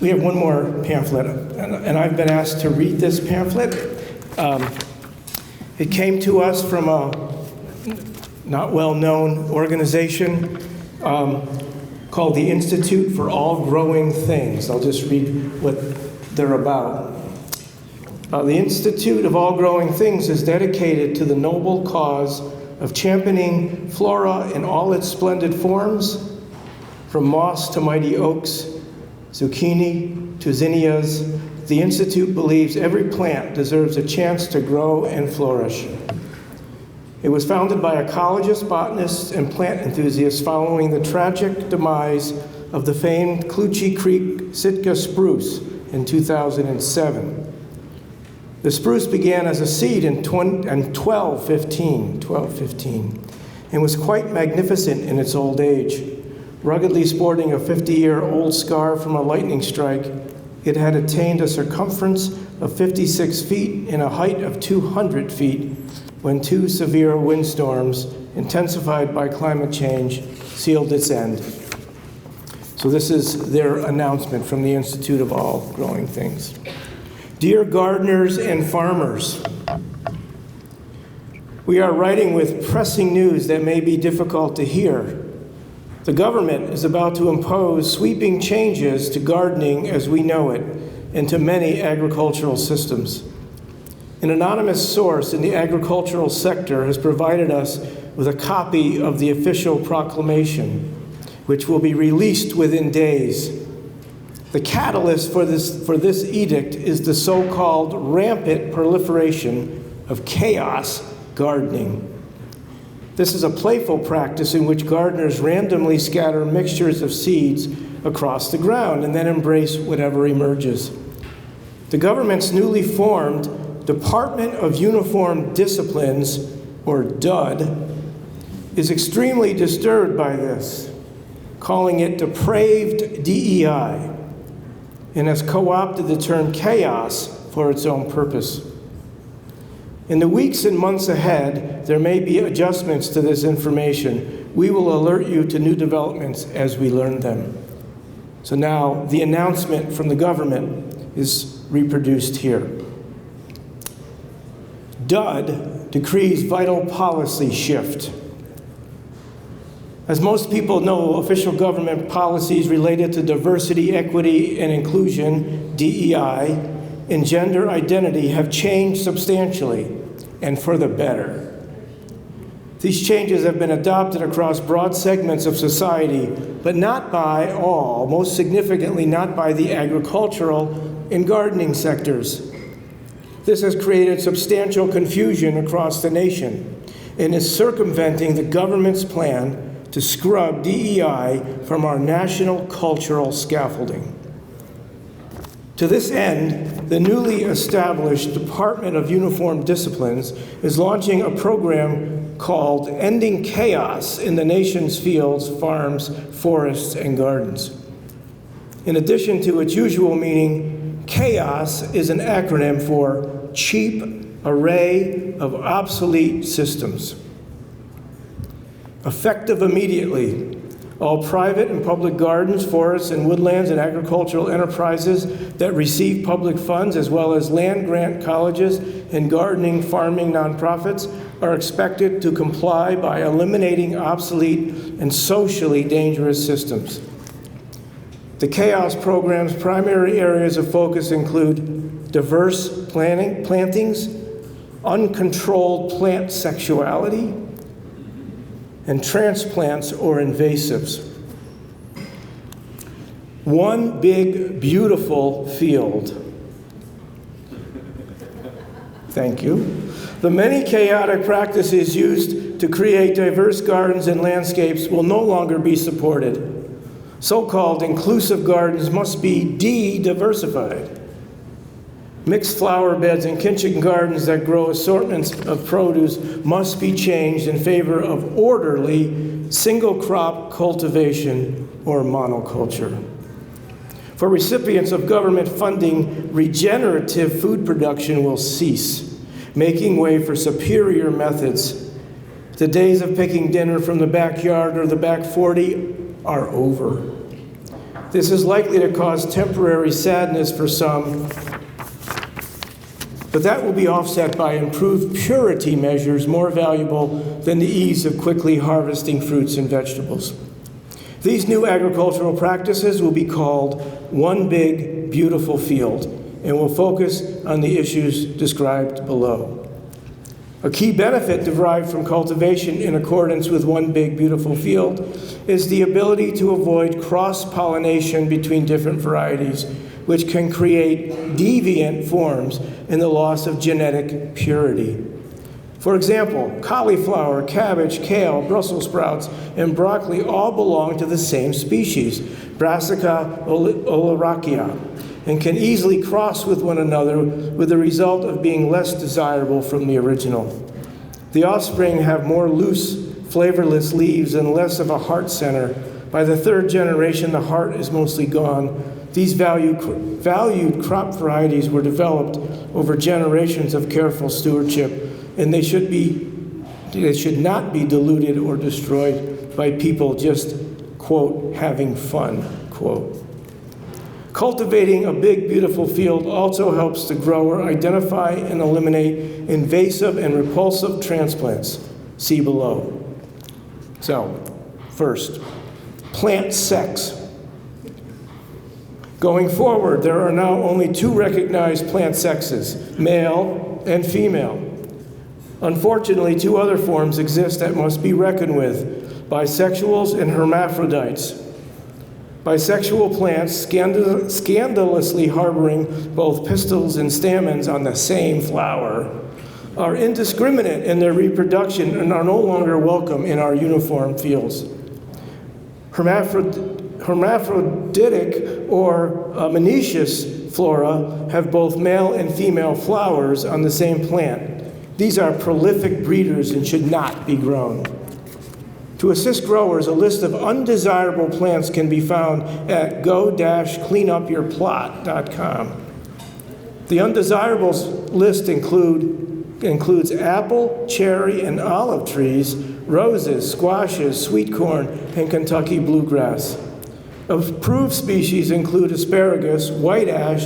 We have one more pamphlet, and I've been asked to read this pamphlet. It came to us from a not well-known organization called the Institute for All Growing Things. I'll just read what they're about. The Institute of All Growing Things is dedicated to the noble cause of championing flora in all its splendid forms, from moss to mighty oaks, zucchini to zinnias. The Institute believes every plant deserves a chance to grow and flourish. It was founded by ecologists, botanists, and plant enthusiasts following the tragic demise of the famed Clutchie Creek Sitka spruce in 2007. The spruce began as a seed in 1215, and was quite magnificent in its old age. Ruggedly sporting a 50-year-old scar from a lightning strike, it had attained a circumference of 56 feet and a height of 200 feet when two severe windstorms, intensified by climate change, sealed its end. So this is their announcement from the Institute of All Growing Things. Dear gardeners and farmers, we are writing with pressing news that may be difficult to hear. The government is about to impose sweeping changes to gardening as we know it and to many agricultural systems. An anonymous source in the agricultural sector has provided us with a copy of the official proclamation, which will be released within days. The catalyst for this edict is the so-called rampant proliferation of chaos gardening. This is a playful practice in which gardeners randomly scatter mixtures of seeds across the ground and then embrace whatever emerges. The government's newly formed Department of Uniform Disciplines, or DUD, is extremely disturbed by this, calling it depraved DEI, and has co-opted the term chaos for its own purpose. In the weeks and months ahead, there may be adjustments to this information. We will alert you to new developments as we learn them. So now, the announcement from the government is reproduced here. DUD decrees vital policy shift. As most people know, official government policies related to diversity, equity, and inclusion, DEI, and gender identity have changed substantially and for the better. These changes have been adopted across broad segments of society, but not by all, most significantly not by the agricultural and gardening sectors. This has created substantial confusion across the nation and is circumventing the government's plan to scrub DEI from our national cultural scaffolding. To this end, the newly established Department of Uniform Disciplines is launching a program called Ending Chaos in the Nation's Fields, Farms, Forests, and Gardens. In addition to its usual meaning, chaos is an acronym for cheap array of obsolete systems. Effective immediately, all private and public gardens, forests, and woodlands and agricultural enterprises that receive public funds, as well as land grant colleges and gardening, farming nonprofits, are expected to comply by eliminating obsolete and socially dangerous systems. The chaos program's primary areas of focus include diverse plantings, uncontrolled plant sexuality, and transplants or invasives. One big, beautiful field. Thank you. The many chaotic practices used to create diverse gardens and landscapes will no longer be supported. So-called inclusive gardens must be de-diversified. Mixed flower beds and kitchen gardens that grow assortments of produce must be changed in favor of orderly single crop cultivation or monoculture. For recipients of government funding, regenerative food production will cease, making way for superior methods. The days of picking dinner from the backyard or the back 40 are over. This is likely to cause temporary sadness for some, but that will be offset by improved purity measures more valuable than the ease of quickly harvesting fruits and vegetables. These new agricultural practices will be called One Big Beautiful Field and will focus on the issues described below. A key benefit derived from cultivation in accordance with One Big Beautiful Field is the ability to avoid cross-pollination between different varieties, which can create deviant forms and the loss of genetic purity. For example, cauliflower, cabbage, kale, Brussels sprouts, and broccoli all belong to the same species, Brassica oleracea, and can easily cross with one another with the result of being less desirable from the original. The offspring have more loose, flavorless leaves and less of a heart center. By the third generation, the heart is mostly gone. These valued crop varieties were developed over generations of careful stewardship, and they should not be diluted or destroyed by people just, quote, having fun, quote. Cultivating a big, beautiful field also helps the grower identify and eliminate invasive and repulsive transplants. See below. So, first, plant sex. Going forward, there are now only two recognized plant sexes, male and female. Unfortunately, two other forms exist that must be reckoned with, bisexuals and hermaphrodites. Bisexual plants, scandalously harboring both pistils and stamens on the same flower, are indiscriminate in their reproduction and are no longer welcome in our uniform fields. Hermaphroditic or monoecious flora have both male and female flowers on the same plant. These are prolific breeders and should not be grown. To assist growers, a list of undesirable plants can be found at go-cleanupyourplot.com. The undesirables list includes apple, cherry, and olive trees, roses, squashes, sweet corn, and Kentucky bluegrass. Approved species include asparagus, white ash,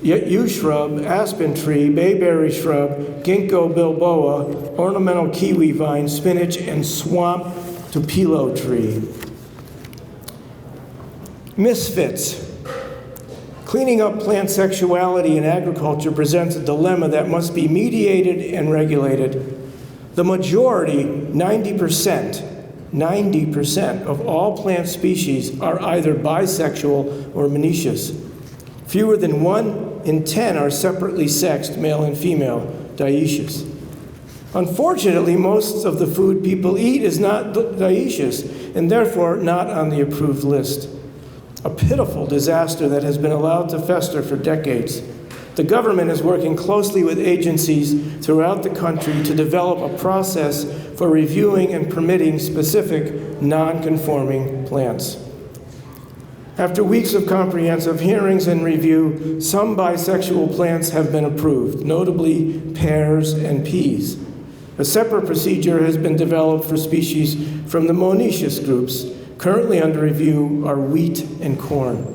yew shrub, aspen tree, bayberry shrub, ginkgo biloba, ornamental kiwi vine, spinach, and swamp tupelo tree. Misfits. Cleaning up plant sexuality in agriculture presents a dilemma that must be mediated and regulated. The majority, 90% of all plant species are either bisexual or monoecious. Fewer than 1 in 10 are separately sexed, male and female, dioecious. Unfortunately, most of the food people eat is not dioecious, and therefore not on the approved list. A pitiful disaster that has been allowed to fester for decades. The government is working closely with agencies throughout the country to develop a process for reviewing and permitting specific non-conforming plants. After weeks of comprehensive hearings and review, some bisexual plants have been approved, notably pears and peas. A separate procedure has been developed for species from the monoecious groups. Currently under review are wheat and corn.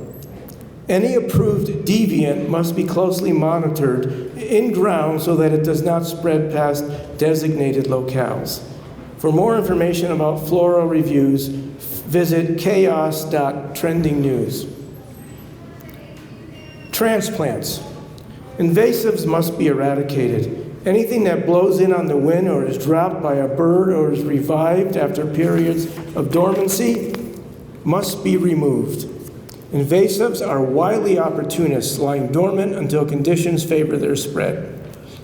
Any approved deviant must be closely monitored in ground so that it does not spread past designated locales. For more information about flora reviews, visit chaos.trendingnews. Transplants. Invasives must be eradicated. Anything that blows in on the wind or is dropped by a bird or is revived after periods of dormancy must be removed. Invasives are wily opportunists lying dormant until conditions favor their spread.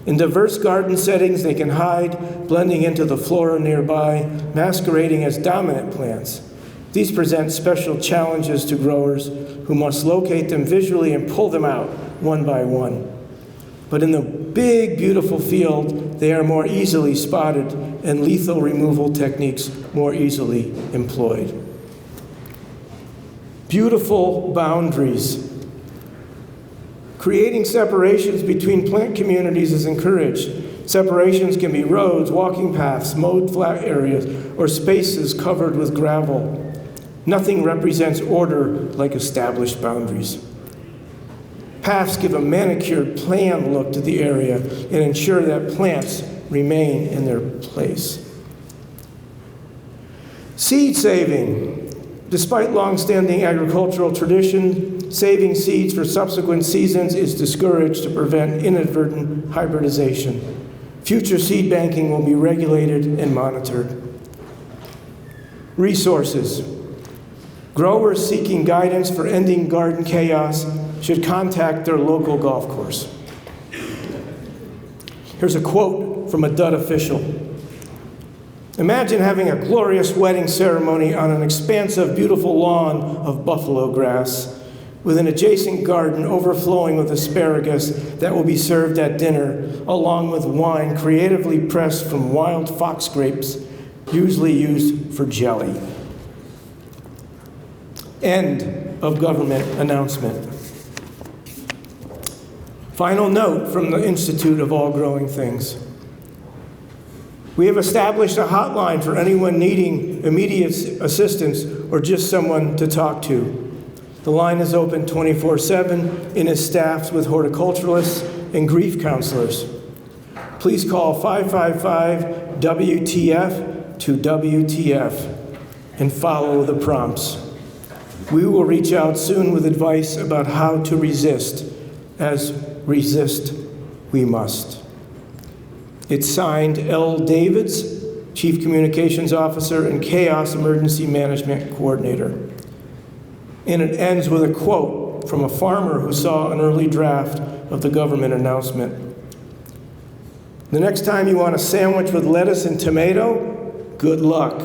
In diverse garden settings, they can hide, blending into the flora nearby, masquerading as dominant plants. These present special challenges to growers who must locate them visually and pull them out one by one. But in the big, beautiful field, they are more easily spotted and lethal removal techniques more easily employed. Beautiful boundaries. Creating separations between plant communities is encouraged. Separations can be roads, walking paths, mowed flat areas, or spaces covered with gravel. Nothing represents order like established boundaries. Paths give a manicured, planned look to the area and ensure that plants remain in their place. Seed saving. Despite long-standing agricultural tradition, saving seeds for subsequent seasons is discouraged to prevent inadvertent hybridization. Future seed banking will be regulated and monitored. Resources. Growers seeking guidance for ending garden chaos should contact their local golf course. Here's a quote from a Dud official. Imagine having a glorious wedding ceremony on an expansive, beautiful lawn of buffalo grass with an adjacent garden overflowing with asparagus that will be served at dinner, along with wine creatively pressed from wild fox grapes, usually used for jelly. End of government announcement. Final note from the Institute of All Growing Things. We have established a hotline for anyone needing immediate assistance or just someone to talk to. The line is open 24/7 and is staffed with horticulturalists and grief counselors. Please call 555-WTF to WTF and follow the prompts. We will reach out soon with advice about how to resist, as resist we must. It's signed L. Davids, Chief Communications Officer and Chaos Emergency Management Coordinator. And it ends with a quote from a farmer who saw an early draft of the government announcement. The next time you want a sandwich with lettuce and tomato, good luck.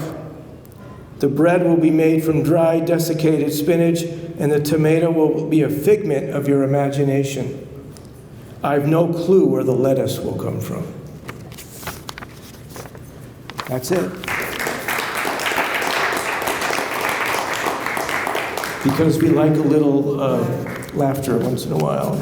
The bread will be made from dry, desiccated spinach, and the tomato will be a figment of your imagination. I've no clue where the lettuce will come from. That's it. Because we like a little laughter once in a while.